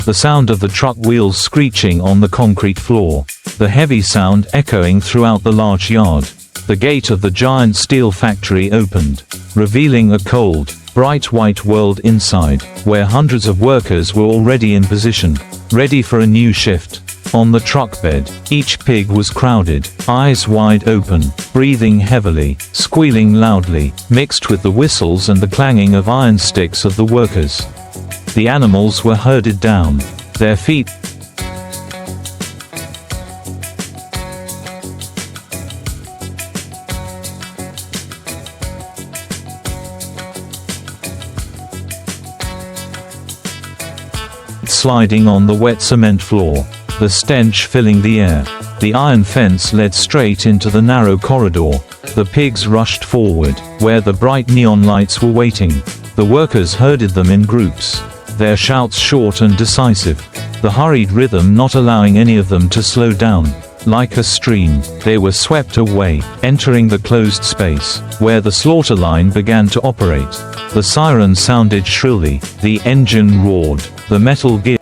the sound of the truck wheels screeching on the concrete floor, the heavy sound echoing throughout the large yard. The gate of the giant steel factory opened, revealing a cold, bright white world inside, where hundreds of workers were already in position, ready for a new shift. On the truck bed, each pig was crowded, eyes wide open, breathing heavily, squealing loudly, mixed with the whistles and the clanging of iron sticks of the workers. The animals were herded down, their feet sliding on the wet cement floor, the stench filling the air. The iron fence led straight into the narrow corridor. The pigs rushed forward, where the bright neon lights were waiting. The workers herded them in groups, their shouts short and decisive, the hurried rhythm not allowing any of them to slow down. Like a stream, they were swept away, entering the closed space, where the slaughter line began to operate. The siren sounded shrilly, the engine roared, the metal gear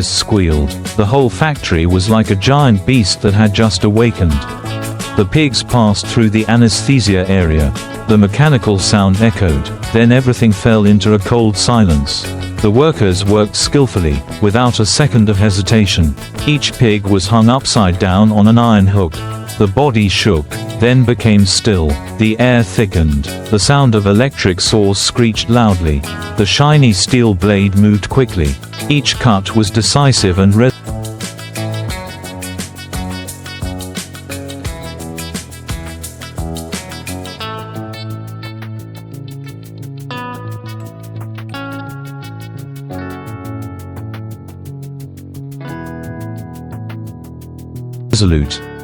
squealed. The whole factory was like a giant beast that had just awakened. The pigs passed through the anesthesia area. The mechanical sound echoed, then everything fell into a cold silence. The workers worked skillfully, without a second of hesitation. Each pig was hung upside down on an iron hook. The body shook, then became still. The air thickened. The sound of electric saws screeched loudly. The shiny steel blade moved quickly. Each cut was decisive and resolute.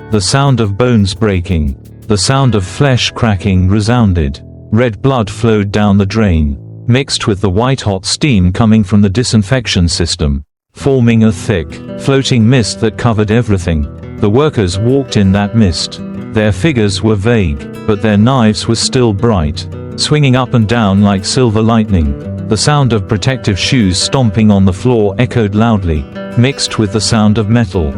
The sound of bones breaking, the sound of flesh cracking resounded. Red blood flowed down the drain, mixed with the white-hot steam coming from the disinfection system, forming a thick, floating mist that covered everything. The workers walked in that mist. Their figures were vague, but their knives were still bright, swinging up and down like silver lightning. The sound of protective shoes stomping on the floor echoed loudly, mixed with the sound of metal.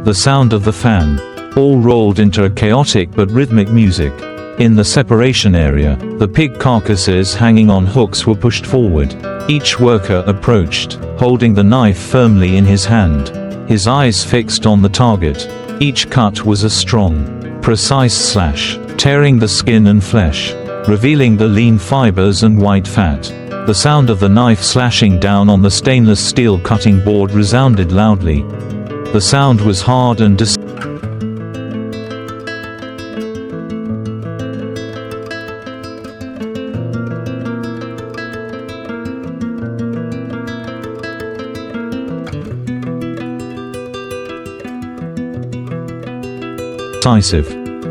The sound of the fan, all rolled into a chaotic but rhythmic music. In the separation area, the pig carcasses hanging on hooks were pushed forward. Each worker approached, holding the knife firmly in his hand, his eyes fixed on the target. Each cut was a strong, precise slash, tearing the skin and flesh, revealing the lean fibers and white fat. The sound of the knife slashing down on the stainless steel cutting board resounded loudly. The sound was hard and decisive.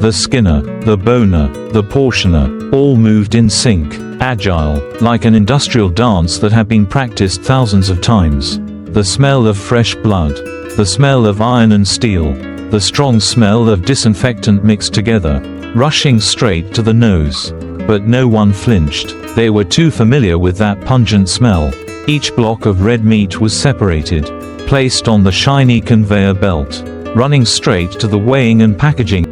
The skinner, the boner, the portioner, all moved in sync, agile, like an industrial dance that had been practiced thousands of times. The smell of fresh blood, the smell of iron and steel, the strong smell of disinfectant mixed together, rushing straight to the nose. But no one flinched. They were too familiar with that pungent smell. Each block of red meat was separated, placed on the shiny conveyor belt, running straight to the weighing and packaging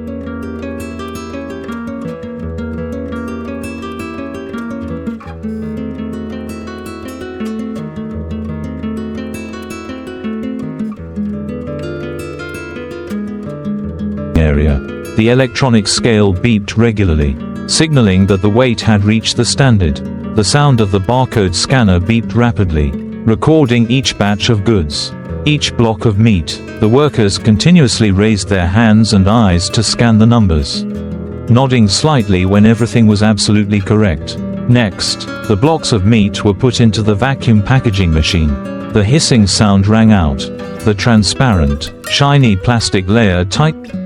area. The electronic scale beeped regularly, signaling that the weight had reached the standard. The sound of the barcode scanner beeped rapidly, recording each batch of goods. each block of meat. The workers continuously raised their hands and eyes to scan the numbers, nodding slightly when everything was absolutely correct. Next, the blocks of meat were put into the vacuum packaging machine. The hissing sound rang out. The transparent, shiny plastic layer tightened.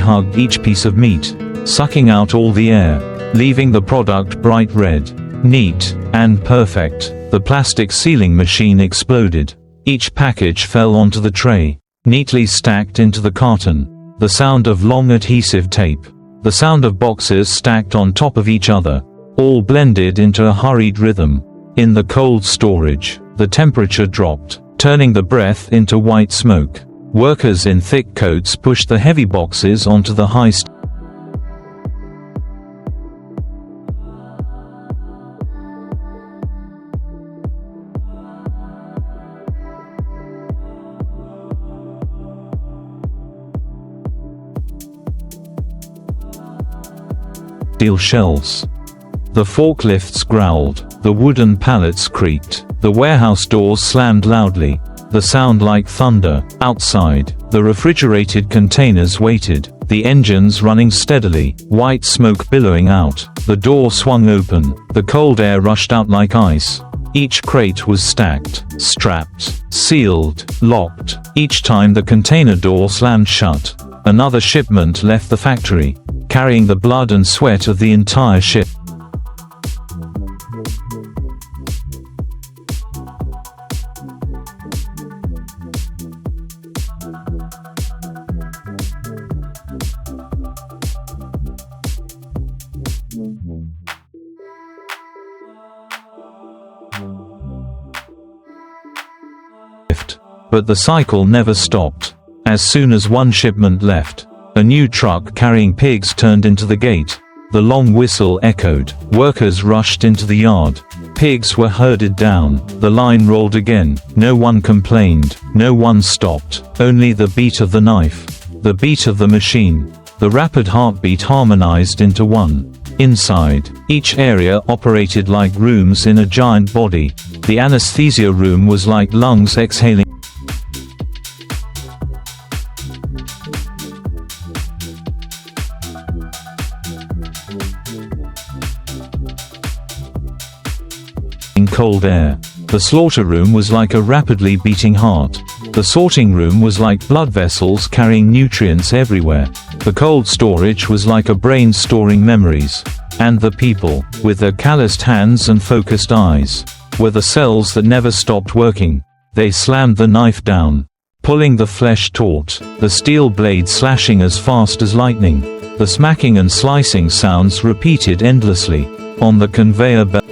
Hugged each piece of meat, sucking out all the air, leaving the product bright red, neat, and perfect. The plastic sealing machine exploded. Each package fell onto the tray, neatly stacked into the carton. The sound of long adhesive tape. The sound of boxes stacked on top of each other, all blended into a hurried rhythm. In the cold storage, the temperature dropped, turning the breath into white smoke. Workers in thick coats pushed the heavy boxes onto the high steel shelves. The forklifts growled, the wooden pallets creaked, the warehouse doors slammed loudly. The sound like thunder. Outside, the refrigerated containers waited, the engines running steadily, white smoke billowing out. The door swung open, the cold air rushed out like ice. Each crate was stacked, strapped, sealed, locked. Each time the container door slammed shut, another shipment left the factory, carrying the blood and sweat of the entire ship. But the cycle never stopped. As soon as one shipment left, a new truck carrying pigs turned into the gate. The long whistle echoed. Workers rushed into the yard. Pigs were herded down. The line rolled again. No one complained. No one stopped. Only the beat of the knife. The beat of the machine. The rapid heartbeat harmonized into one. Inside, each area operated like rooms in a giant body. The anesthesia room was like lungs exhaling cold air. The slaughter room was like a rapidly beating heart. The sorting room was like blood vessels carrying nutrients everywhere. The cold storage was like a brain storing memories. And the people, with their calloused hands and focused eyes, were the cells that never stopped working. They slammed the knife down, pulling the flesh taut, the steel blade slashing as fast as lightning. The smacking and slicing sounds repeated endlessly. On the conveyor belt,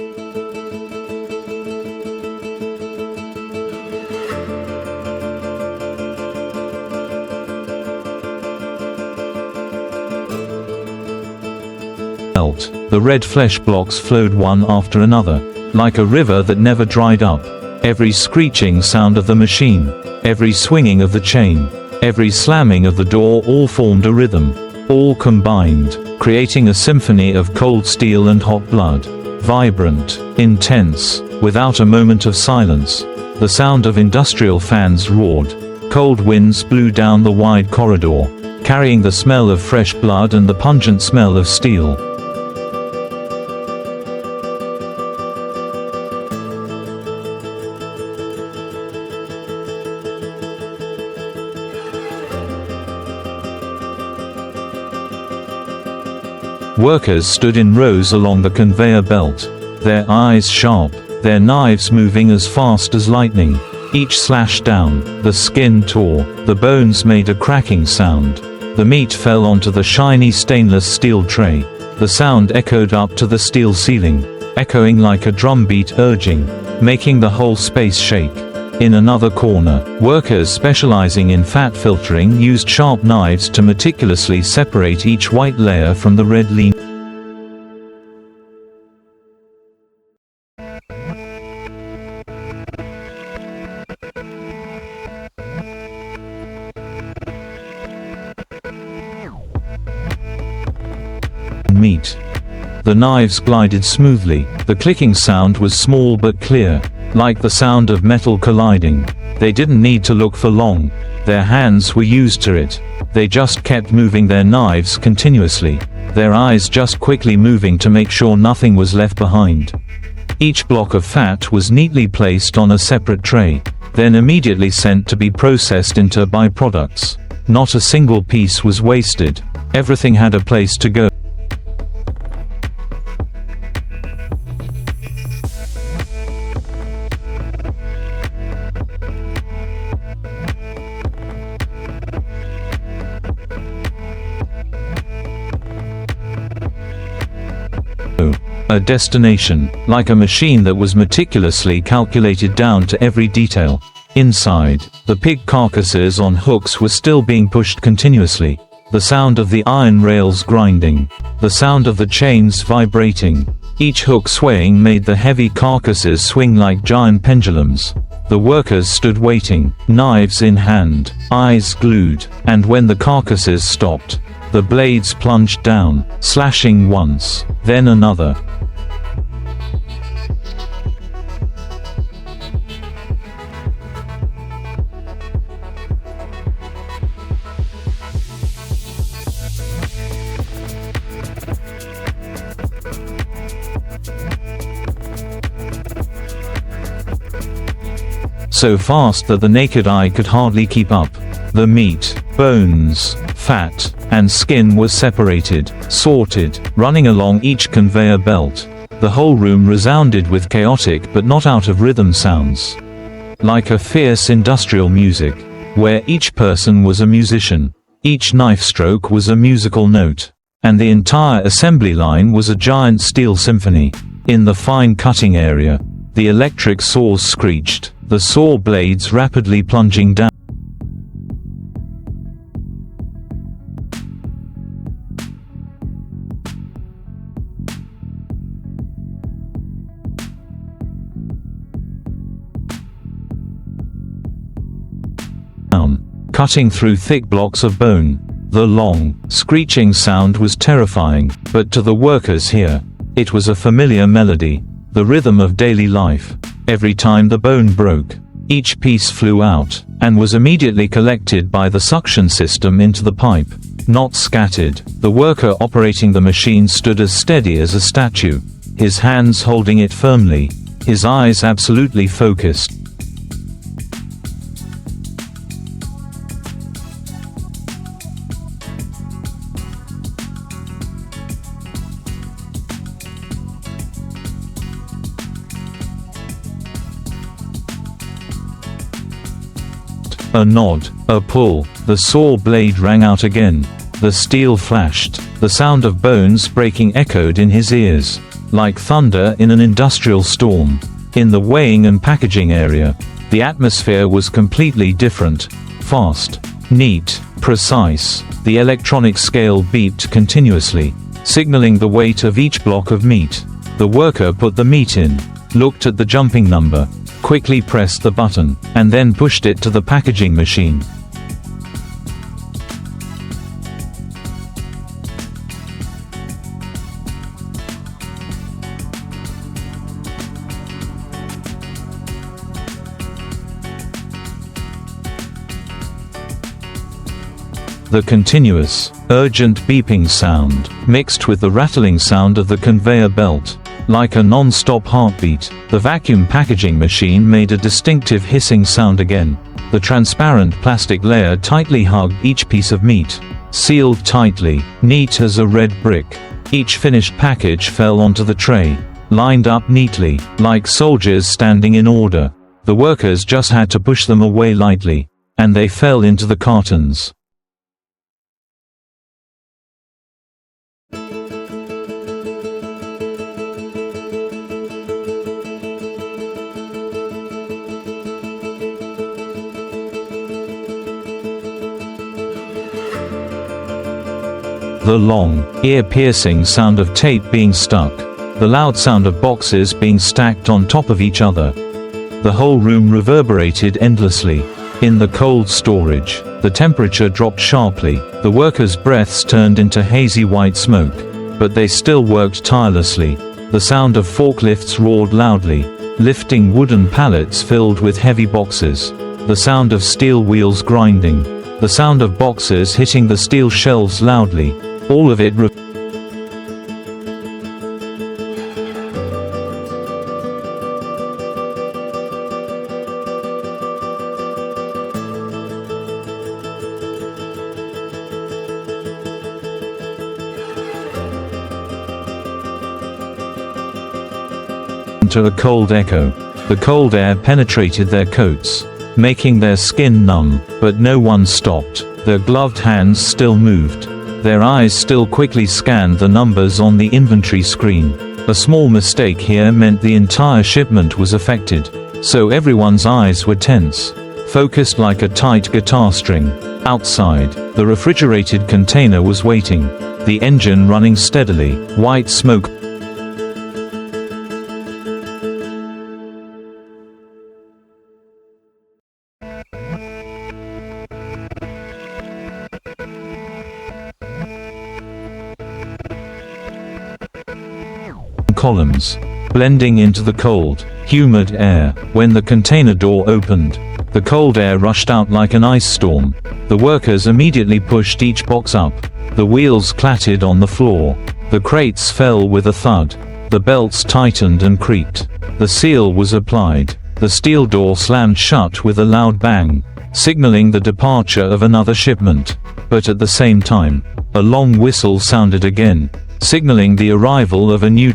the red flesh blocks flowed one after another, like a river that never dried up. Every screeching sound of the machine, every swinging of the chain, every slamming of the door all formed a rhythm, all combined, creating a symphony of cold steel and hot blood. Vibrant, intense, without a moment of silence. The sound of industrial fans roared. Cold winds blew down the wide corridor, carrying the smell of fresh blood and the pungent smell of steel. Workers stood in rows along the conveyor belt, their eyes sharp, their knives moving as fast as lightning. Each slash down, the skin tore, the bones made a cracking sound. The meat fell onto the shiny stainless steel tray. The sound echoed up to the steel ceiling, echoing like a drumbeat urging, making the whole space shake. In another corner, workers specializing in fat filtering used sharp knives to meticulously separate each white layer from the red lean. meat. The knives glided smoothly. The clicking sound was small but clear, like the sound of metal colliding. They didn't need to look for long. Their hands were used to it. They just kept moving their knives continuously, their eyes just quickly moving to make sure nothing was left behind. Each block of fat was neatly placed on a separate tray, then immediately sent to be processed into byproducts. Not a single piece was wasted. Everything had a place to go. A destination, like a machine that was meticulously calculated down to every detail. Inside, the pig carcasses on hooks were still being pushed continuously. The sound of the iron rails grinding. The sound of the chains vibrating. Each hook swaying made the heavy carcasses swing like giant pendulums. The workers stood waiting, knives in hand, eyes glued, and when the carcasses stopped, the blades plunged down, slashing once, then another. So fast that the naked eye could hardly keep up. The meat, bones, fat, and skin was separated, sorted, running along each conveyor belt. The whole room resounded with chaotic but not out of rhythm sounds. Like a fierce industrial music, where each person was a musician. Each knife stroke was a musical note. And the entire assembly line was a giant steel symphony. In the fine cutting area, the electric saws screeched, the saw blades rapidly plunging down. Cutting through thick blocks of bone. The long, screeching sound was terrifying, but to the workers here, it was a familiar melody, the rhythm of daily life. Every time the bone broke, each piece flew out, and was immediately collected by the suction system into the pipe, not scattered. The worker operating the machine stood as steady as a statue, his hands holding it firmly, his eyes absolutely focused. A nod, a pull, the saw blade rang out again. The steel flashed. The sound of bones breaking echoed in his ears, like thunder in an industrial storm. In the weighing and packaging area, the atmosphere was completely different. Fast, neat, precise. The electronic scale beeped continuously, signaling the weight of each block of meat. The worker put the meat in, looked at the jumping number, quickly pressed the button, and then pushed it to the packaging machine. The continuous, urgent beeping sound, mixed with the rattling sound of the conveyor belt. Like a non-stop heartbeat, the vacuum packaging machine made a distinctive hissing sound again. The transparent plastic layer tightly hugged each piece of meat, sealed tightly, neat as a red brick. Each finished package fell onto the tray, lined up neatly, like soldiers standing in order. The workers just had to push them away lightly, and they fell into the cartons. The long, ear-piercing sound of tape being stuck. The loud sound of boxes being stacked on top of each other. The whole room reverberated endlessly. In the cold storage, the temperature dropped sharply. The workers' breaths turned into hazy white smoke. but they still worked tirelessly. The sound of forklifts roared loudly, lifting wooden pallets filled with heavy boxes. The sound of steel wheels grinding. The sound of boxes hitting the steel shelves loudly. All of it to a cold echo. The cold air penetrated their coats, making their skin numb, but no one stopped. Their gloved hands still moved. Their eyes still quickly scanned the numbers on the inventory screen. A small mistake here meant the entire shipment was affected, so everyone's eyes were tense, focused like a tight guitar string. Outside, the refrigerated container was waiting, the engine running steadily, white smoke columns, blending into the cold, humid air. When the container door opened, the cold air rushed out like an ice storm. The workers immediately pushed each box up. The wheels clattered on the floor. The crates fell with a thud. The belts tightened and creaked. The seal was applied. The steel door slammed shut with a loud bang, signaling the departure of another shipment. But at the same time, a long whistle sounded again, signaling the arrival of a new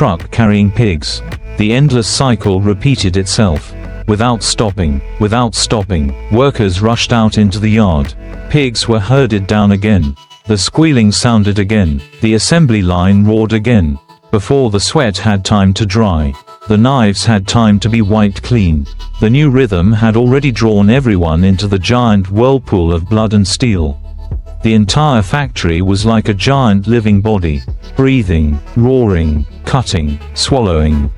truck carrying pigs. The endless cycle repeated itself. Without stopping, workers rushed out into the yard. Pigs were herded down again. The squealing sounded again. The assembly line roared again. Before the sweat had time to dry, the knives had time to be wiped clean. The new rhythm had already drawn everyone into the giant whirlpool of blood and steel. The entire factory was like a giant living body, breathing, roaring, cutting, swallowing.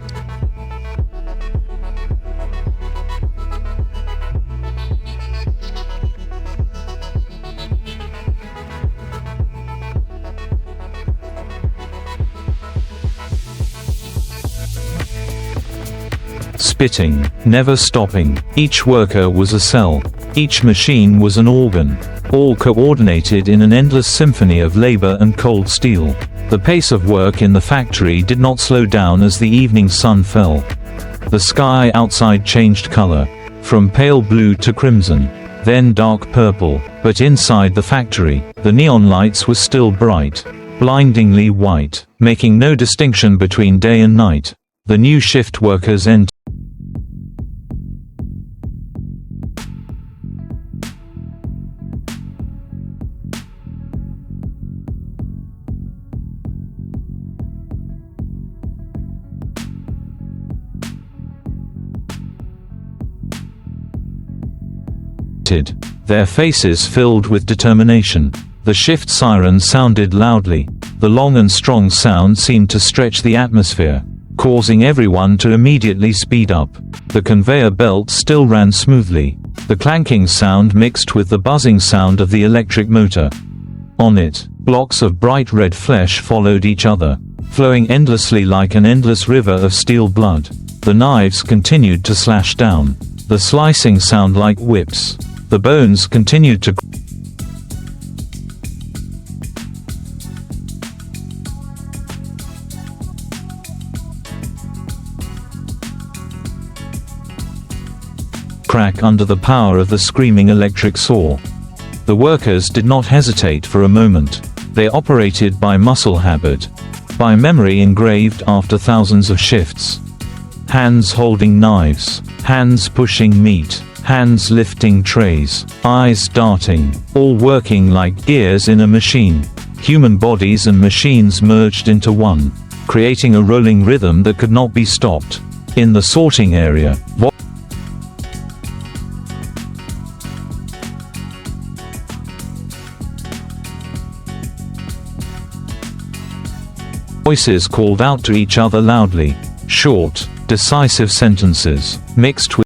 Spitting, never stopping. Each worker was a cell. Each machine was an organ, all coordinated in an endless symphony of labor and cold steel. The pace of work in the factory did not slow down as the evening sun fell. The sky outside changed color, from pale blue to crimson, then dark purple, but inside the factory, the neon lights were still bright, blindingly white, making no distinction between day and night. The new shift workers entered. Their faces filled with determination. The shift siren sounded loudly. The long and strong sound seemed to stretch the atmosphere, causing everyone to immediately speed up. The conveyor belt still ran smoothly. The clanking sound mixed with the buzzing sound of the electric motor. On it, blocks of bright red flesh followed each other, flowing endlessly like an endless river of steel blood. The knives continued to slash down, the slicing sound like whips. The bones continued to crack under the power of the screaming electric saw. The workers did not hesitate for a moment. They operated by muscle habit, by memory engraved after thousands of shifts. Hands holding knives, hands pushing meat, hands lifting trays, eyes darting, all working like gears in a machine. Human bodies and machines merged into one, creating a rolling rhythm that could not be stopped. In the sorting area, Voices called out to each other loudly. Short, decisive sentences, mixed with